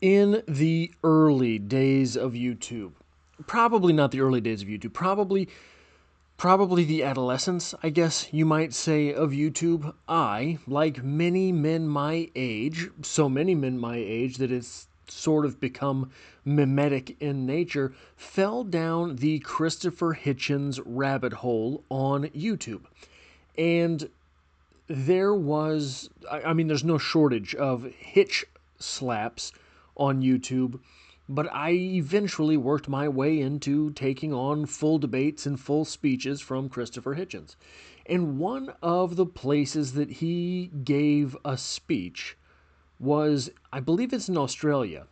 In the early days of YouTube, probably not the early days of YouTube, probably the adolescence, I guess you might say, of YouTube, I, like many men my age, so many men my age that it's sort of become mimetic in nature, fell down the Christopher Hitchens rabbit hole on YouTube. And there's no shortage of hitch slaps on YouTube, but I eventually worked my way into taking on full debates and full speeches from Christopher Hitchens. And one of the places that he gave a speech was, I believe it's in Australia,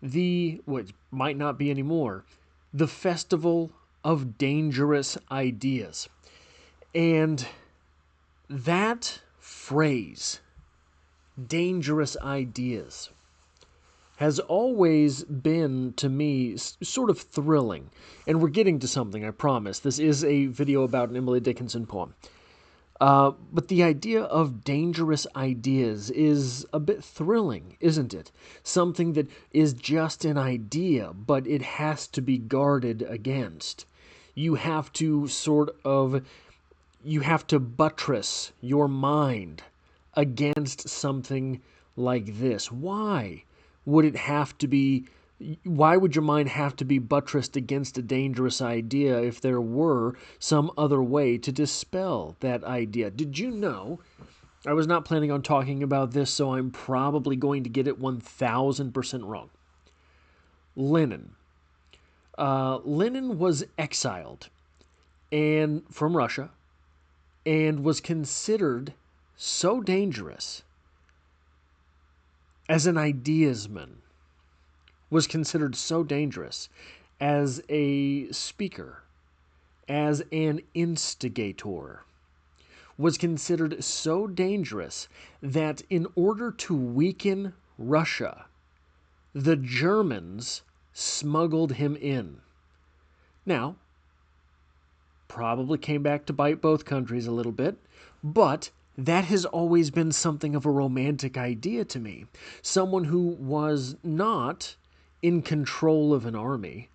which might not be anymore, the Festival of Dangerous Ideas. And that phrase, dangerous ideas, has always been, to me, sort of thrilling. And we're getting to something, I promise. This is a video about an Emily Dickinson poem. But the idea of dangerous ideas is a bit thrilling, isn't it? Something that is just an idea, but it has to be guarded against. You have to buttress your mind against something like this. Why would it have to be? Why would your mind have to be buttressed against a dangerous idea if there were some other way to dispel that idea? Did you know? I was not planning on talking about this, so I'm probably going to get it 1000% wrong. Lenin. Lenin was exiled and from Russia and was considered so dangerous as an ideasman, was considered so dangerous as a speaker, as an instigator, was considered so dangerous that in order to weaken Russia, the Germans smuggled him in. Now, probably came back to bite both countries a little bit, but that has always been something of a romantic idea to me. Someone who was not in control of an army,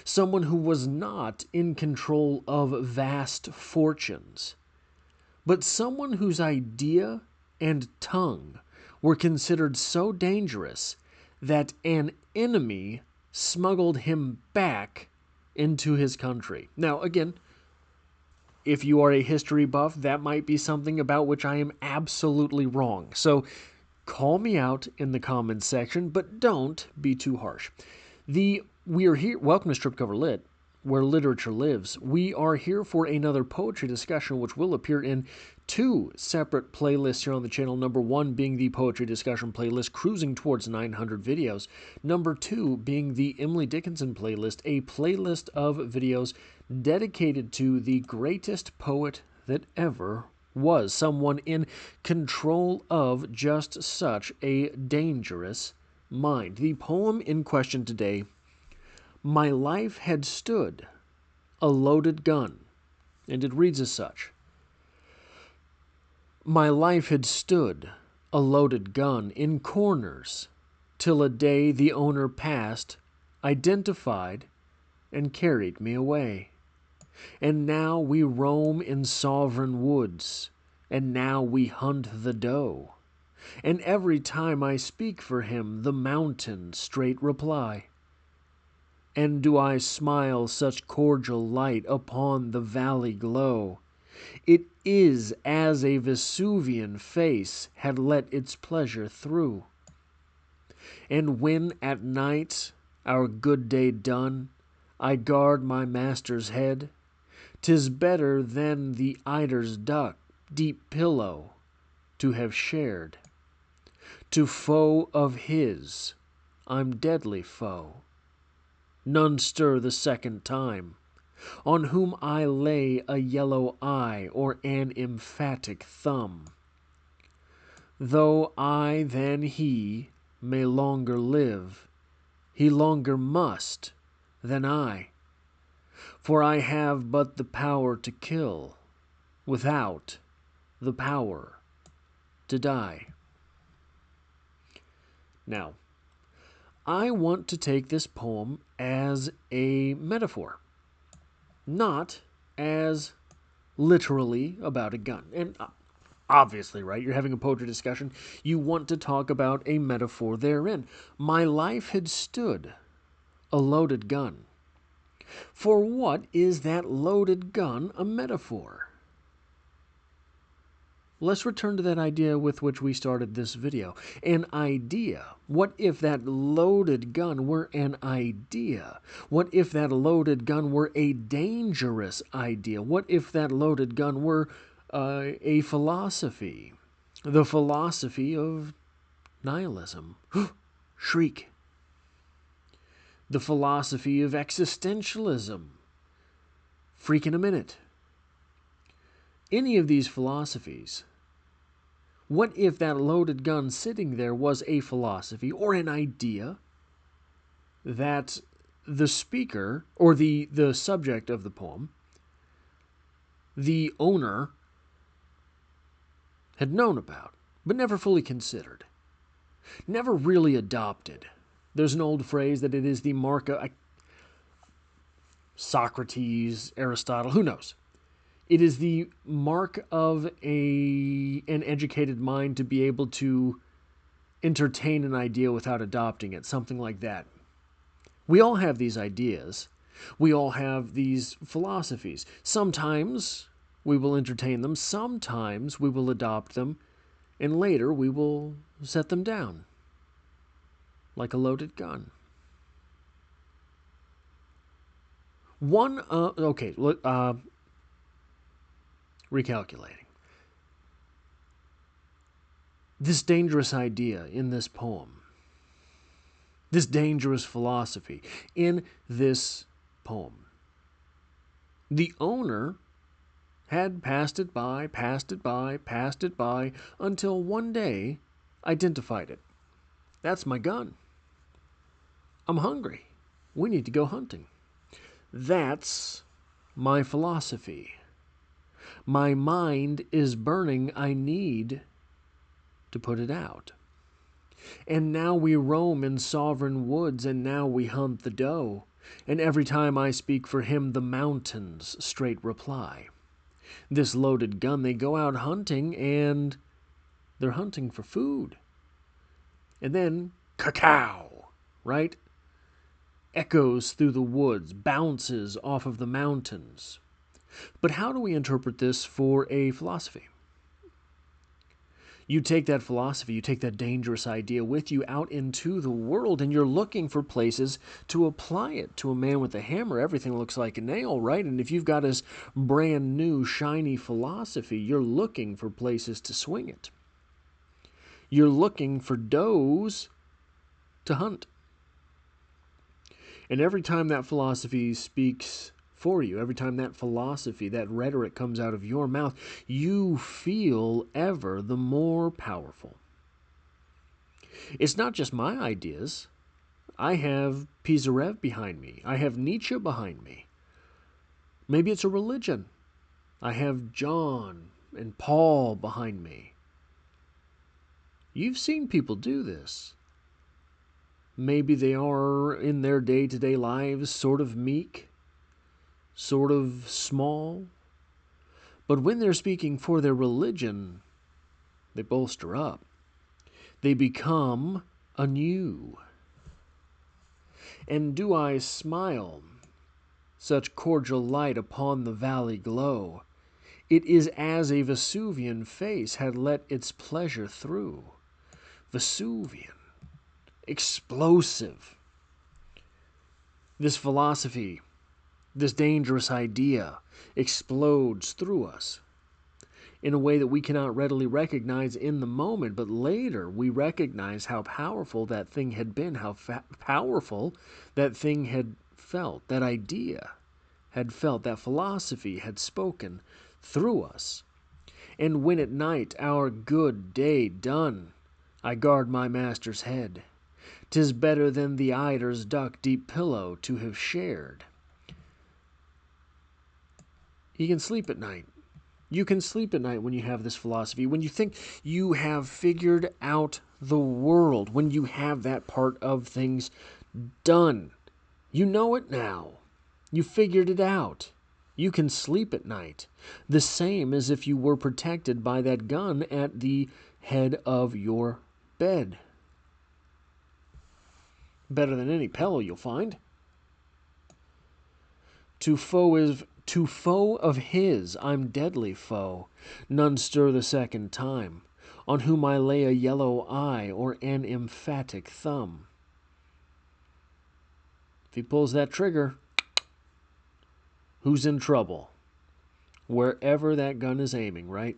someone who was not in control of vast fortunes, but someone whose idea and tongue were considered so dangerous that an enemy smuggled him back into his country. Now, again, if you are a history buff, that might be something about which I am absolutely wrong. So call me out in the comments section, but don't be too harsh. We are here. Welcome to Strip Cover Lit, where literature lives. We are here for another poetry discussion, which will appear in two separate playlists here on the channel. Number one being the poetry discussion playlist, cruising towards 900 videos. Number two being the Emily Dickinson playlist, a playlist of videos dedicated to the greatest poet that ever was, someone in control of just such a dangerous mind. The poem in question today, My Life Had Stood a Loaded Gun, and it reads as such. My life had stood a loaded gun in corners till a day the owner passed, identified, and carried me away. And now we roam in sovereign woods, and now we hunt the doe. And every time I speak for him, the mountain straight reply. And do I smile such cordial light upon the valley glow? It is as a Vesuvian face had let its pleasure through. And when at night, our good day done, I guard my master's head, 'tis better than the eider's deep pillow to have shared. To foe of his, I'm deadly foe. None stir the second time, on whom I lay a yellow eye or an emphatic thumb. Though I than he may longer live, he longer must than I. For I have but the power to kill, without the power to die. Now, I want to take this poem as a metaphor, not as literally about a gun. And obviously, right, you're having a poetry discussion. You want to talk about a metaphor therein. My life had stood a loaded gun. For what is that loaded gun a metaphor? Let's return to that idea with which we started this video. An idea. What if that loaded gun were an idea? What if that loaded gun were a dangerous idea? What if that loaded gun were a philosophy? The philosophy of nihilism. Shriek. The philosophy of existentialism. Freak in a minute. Any of these philosophies. What if that loaded gun sitting there was a philosophy or an idea that the speaker or the subject of the poem, the owner, had known about, but never fully considered, never really adopted? There's an old phrase that it is the mark of Socrates, Aristotle, who knows? It is the mark of an educated mind to be able to entertain an idea without adopting it, something like that. We all have these ideas. We all have these philosophies. Sometimes we will entertain them, sometimes we will adopt them, and later we will set them down like a loaded gun. Recalculating. This dangerous idea in this poem, this dangerous philosophy in this poem, the owner had passed it by, until one day identified it. That's my gun. I'm hungry. We need to go hunting. That's my philosophy. My mind is burning. I need to put it out. And now we roam in sovereign woods, and now we hunt the doe. And every time I speak for him, the mountains straight reply. This loaded gun, they go out hunting, and they're hunting for food. And then, cacao, right? Echoes through the woods, bounces off of the mountains. But how do we interpret this for a philosophy? You take that philosophy, you take that dangerous idea with you out into the world, and you're looking for places to apply it. To a man with a hammer, everything looks like a nail, right? And if you've got this brand new, shiny philosophy, you're looking for places to swing it. You're looking for does to hunt. And every time that philosophy speaks for you, every time that philosophy, that rhetoric comes out of your mouth, you feel ever the more powerful. It's not just my ideas. I have Pisarev behind me. I have Nietzsche behind me. Maybe it's a religion. I have John and Paul behind me. You've seen people do this. Maybe they are in their day-to-day lives sort of meek, sort of small. But when they're speaking for their religion, they bolster up. They become anew. And do I smile, such cordial light upon the valley glow? It is as a Vesuvian face had let its pleasure through. Vesuvian. Explosive. This philosophy, this dangerous idea, explodes through us in a way that we cannot readily recognize in the moment, but later we recognize how powerful that thing had been, how powerful that thing had felt, that idea had felt, that philosophy had spoken through us. And when at night, our good day done, I guard my master's head, 'tis better than the eider's duck deep pillow to have shared. You can sleep at night. You can sleep at night when you have this philosophy, when you think you have figured out the world when you have that part of things done. You know it now. You figured it out. You can sleep at night. The same as if you were protected by that gun at the head of your bed. Better than any pillow you'll find. To foe of his, I'm deadly foe. None stir the second time. On whom I lay a yellow eye or an emphatic thumb. If he pulls that trigger, who's in trouble? Wherever that gun is aiming, right?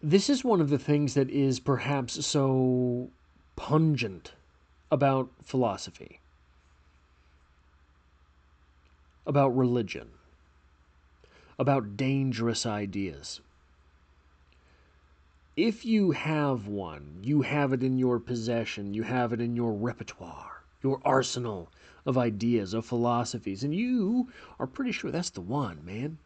This is one of the things that is perhaps so pungent about philosophy, about religion, about dangerous ideas. If you have one, you have it in your possession, you have it in your repertoire, your arsenal of ideas, of philosophies, and you are pretty sure that's the one, man.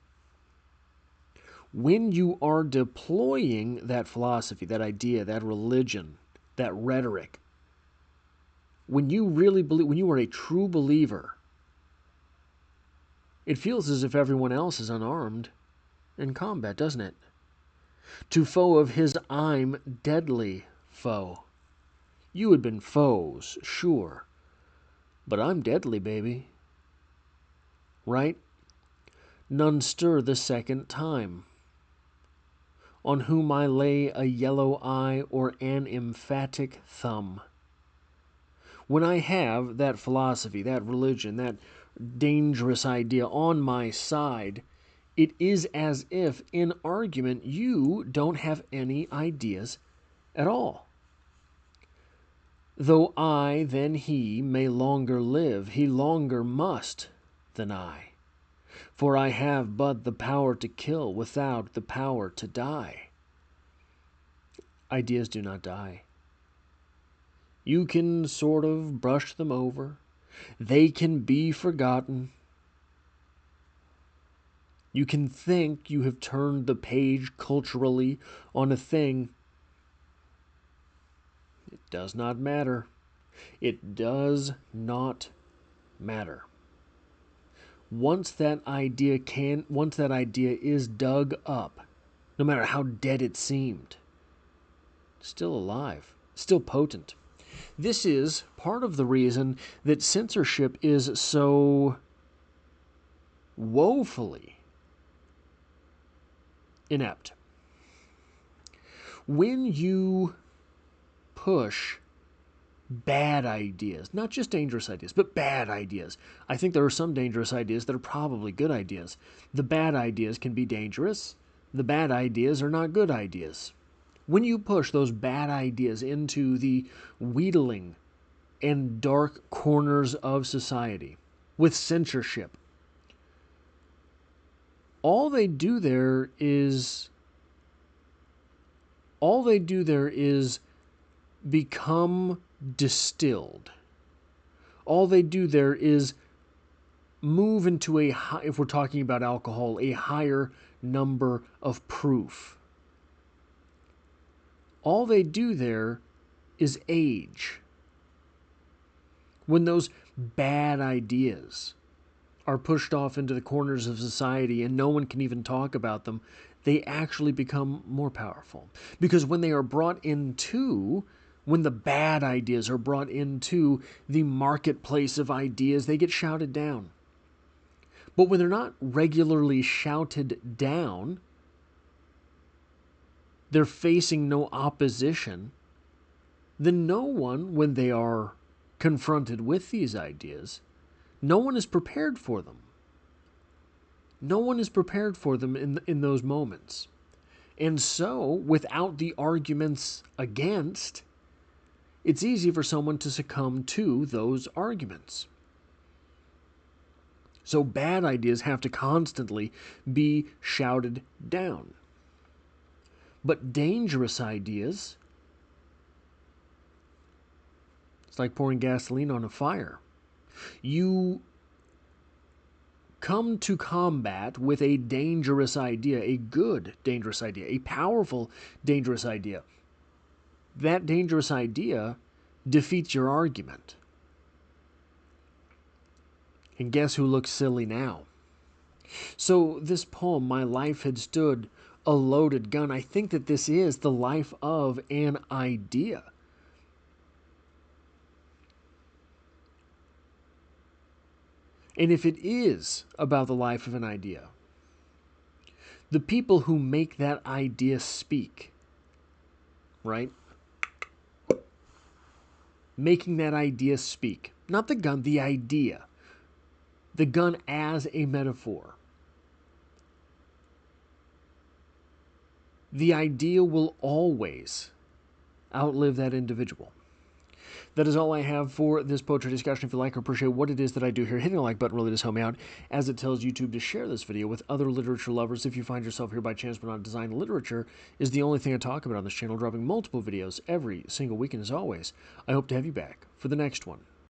When you are deploying that philosophy, that idea, that religion, that rhetoric, when you really believe, when you are a true believer, it feels as if everyone else is unarmed in combat, doesn't it? To foe of his, I'm deadly foe. You had been foes, sure, but I'm deadly, baby. Right? None stir the second time. On whom I lay a yellow eye or an emphatic thumb. When I have that philosophy, that religion, that dangerous idea on my side, it is as if, in argument, you don't have any ideas at all. Though I than he may longer live, he longer must than I. For I have but the power to kill without the power to die. Ideas do not die. You can sort of brush them over. They can be forgotten. You can think you have turned the page culturally on a thing. It does not matter. It does not matter. Once that idea is dug up, no matter how dead it seemed, still alive, still potent. This is part of the reason that censorship is so woefully inept. When you push bad ideas, not just dangerous ideas, but bad ideas. I think there are some dangerous ideas that are probably good ideas. The bad ideas can be dangerous. The bad ideas are not good ideas. When you push those bad ideas into the wheedling and dark corners of society with censorship, all they do there is become distilled. All they do there is move into if we're talking about alcohol, a higher number of proof. All they do there is age. When those bad ideas are pushed off into the corners of society and no one can even talk about them, they actually become more powerful. Because when they are brought into, when the bad ideas are brought into the marketplace of ideas, they get shouted down. But when they're not regularly shouted down, they're facing no opposition, then no one, when they are confronted with these ideas, no one is prepared for them. No one is prepared for them in those moments. And so, without the arguments against, it's easy for someone to succumb to those arguments. So bad ideas have to constantly be shouted down. But dangerous ideas, it's like pouring gasoline on a fire. You come to combat with a dangerous idea, a good dangerous idea, a powerful dangerous idea. that dangerous idea defeats your argument. And guess who looks silly now? So this poem, My Life Had Stood a Loaded Gun, I think that this is the life of an idea. And if it is about the life of an idea, the people who make that idea speak, right? Making that idea speak. Not the gun, the idea. The gun as a metaphor. The idea will always outlive that individual. That is all I have for this poetry discussion. If you like or appreciate what it is that I do here, hitting the like button really does help me out, as it tells YouTube to share this video with other literature lovers. If you find yourself here by chance but not design, literature is the only thing I talk about on this channel, dropping multiple videos every single week. And as always, I hope to have you back for the next one.